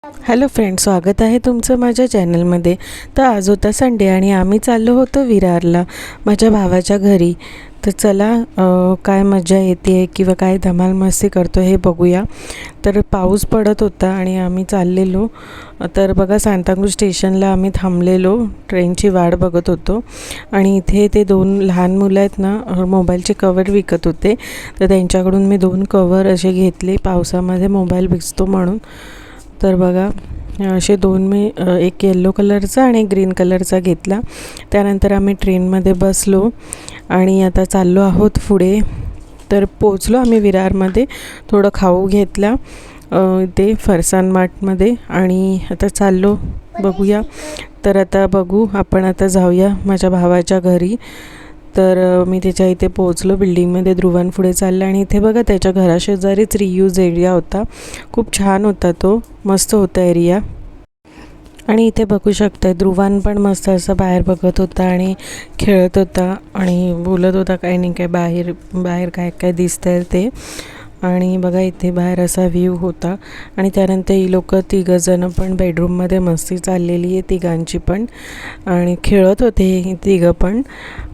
Hello friend, स्वागत आहे तुमचं माझ्या चॅनलमध्ये। तर आज होता संडे आणि आम्ही चाललो होतो विरारला माझ्या भावाच्या घरी। तर चला काय मजा येते किंवा काय धमाल मस्ती करतो हे बघूया। तर पाऊस पडत होता आणि आम्ही चाललेलो। तर बघा, सांताक्रूज स्टेशनला आम्ही थांबलेलो, ट्रेनची वाट बघत होतो आणि इथे ते दोन लहान मुलं आहेत ना, मोबाईलचे कवर विकत होते। तर त्यांच्याकडून मी 2 कवर असे घेतले, पावसामध्ये मोबाईल भिजतो म्हणून। तर बघा, असे 2 मी एक येलो कलरचा आणि एक ग्रीन कलरचा घेतला। त्यानंतर आम्ही ट्रेनमध्ये बसलो आणि आता चाललो आहोत पुढे। तर पोचलो आम्ही विरारमध्ये, थोडं खाऊ घेतला ते फरसान मार्टमध्ये आणि आता चाललो बघूया। तर आता बघू, आपण आता जाऊया माझ्या भावाच्या घरी। तर मी त्याच्या इथे पोहोचलो, बिल्डिंगमध्ये ध्रुवान पुढे चालला आणि इथे बघा त्याच्या घराशेजारीच रियूज एरिया होता। खूप छान होता तो, मस्त होता एरिया। आणि इथे बघू शकता ध्रुवान पण मस्त असं बाहेर बघत होता आणि खेळत होता आणि बोलत होता काही नाही काय, बाहेर काय काय दिसतंय ते। आणि बघा इथे बाहेर असा व्ह्यू होता। आणि त्यानंतर ही लोक 3 जण पण बेडरूममध्ये मस्ती चाललेली आहे तिघांची पण, आणि खेळत होते हे 3 पण।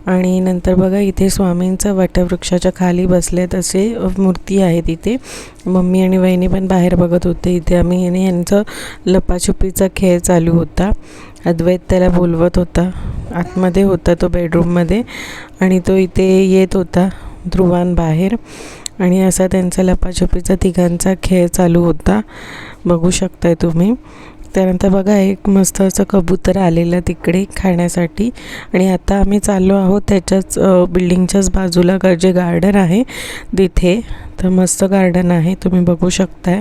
आणि नंतर बघा इथे स्वामींचा वटवृक्षाच्या खाली बसलेत असे मूर्ती आहे तिथे। मम्मी आणि वहिनी पण बाहेर बघत होते। इथे आम्ही यांचं लपाछुपीचा खेळ चालू होता। अद्वैत त्याला बोलवत होता, आतमध्ये होता तो बेडरूममध्ये आणि तो इथे येत होता ध्रुवान बाहेर। आणि असा त्यांचा लपाछुपीचा तिघांचा खेळ चालू होता, बघू शकताय तुम्ही। त्यानंतर बघा एक मस्त असं कबूतर आलेलं तिकडे खाण्यासाठी। आणि आता आम्ही चाललो आहोत त्याच्याच बिल्डिंगच्याच बाजूला जे गार्डन आहे तिथे। तर मस्त गार्डन आहे, तुम्ही बघू शकताय।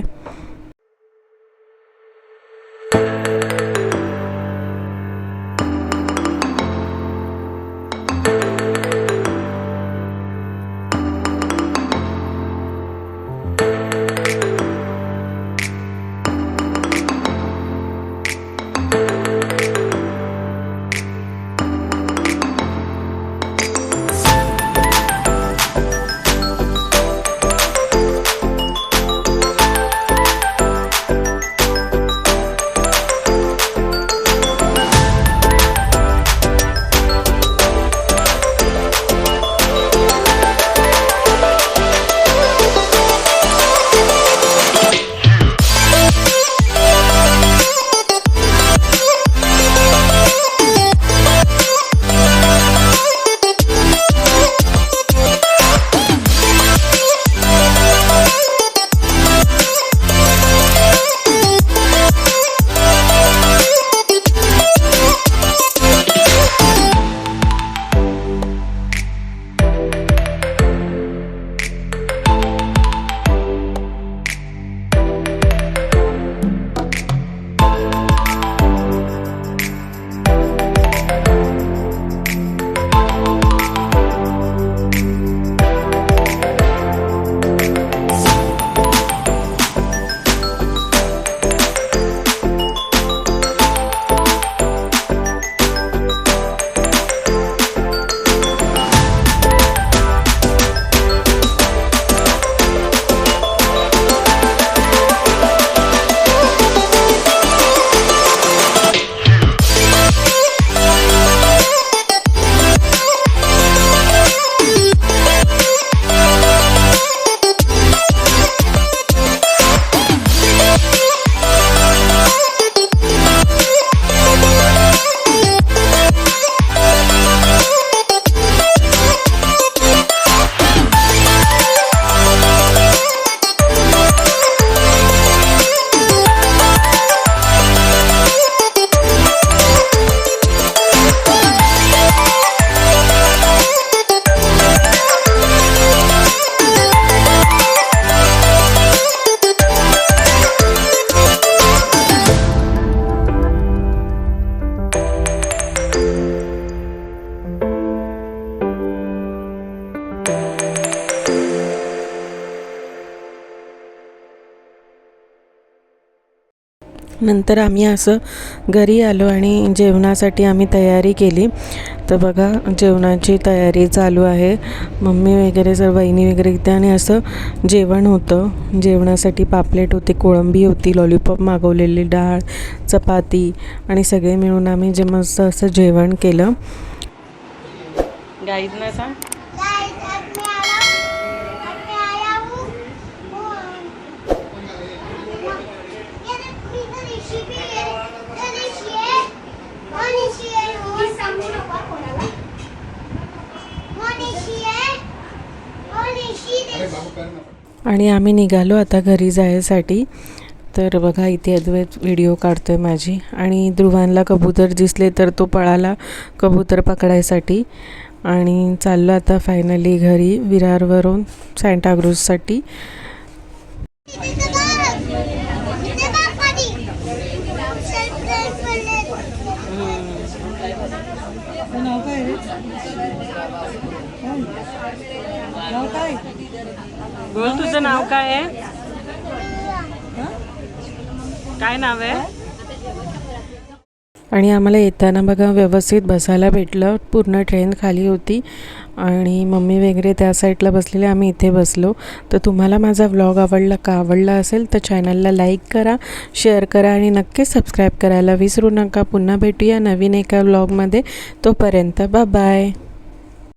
नंतर आम्ही असं घरी आलो आणि जेवणासाठी आम्ही तयारी केली. तर बघा जेवणाची तयारी चालू आहे. मम्मी वगैरे सर्व बहिणी वगैरे इथे आणि असं जेवण होतं. जेवणासाठी पापलेट होते, कोळंबी होती, लॉलीपॉप मागवलेली, डाळ, चपाती आणि सगळे मिळून आम्ही जे मस्त असं जेवण केलं. गाईज ना सांग. आणि आम्ही निघालो आता घरी जायसाठी. तर बघा इथे अद्वैत व्हिडिओ काढतोय माझी आणि ध्रुवांना कबूतर दिसले तर तो पळाला कबूतर पकडायसाठी आणि चाललो आता फायनली घरी विरारवरून सांताक्रूजसाठी. बोल तुझं नाव काय आहे? काय नाव आहे? आणि आम्हाला येताना बघा व्यवस्थित बसायला भेटलं. पूर्ण ट्रेन खाली होती आणि मम्मी वगैरे त्या साईडला बसलेले, आम्ही इथे बसलो. तर तुम्हाला माझा व्लॉग आवडला असेल तर चॅनलला लाईक करा, शेअर करा आणि नक्की सबस्क्राईब करायला विसरू नका. पुन्हा भेटूया नवीन एका व्लॉगमध्ये. तोपर्यंत बाय.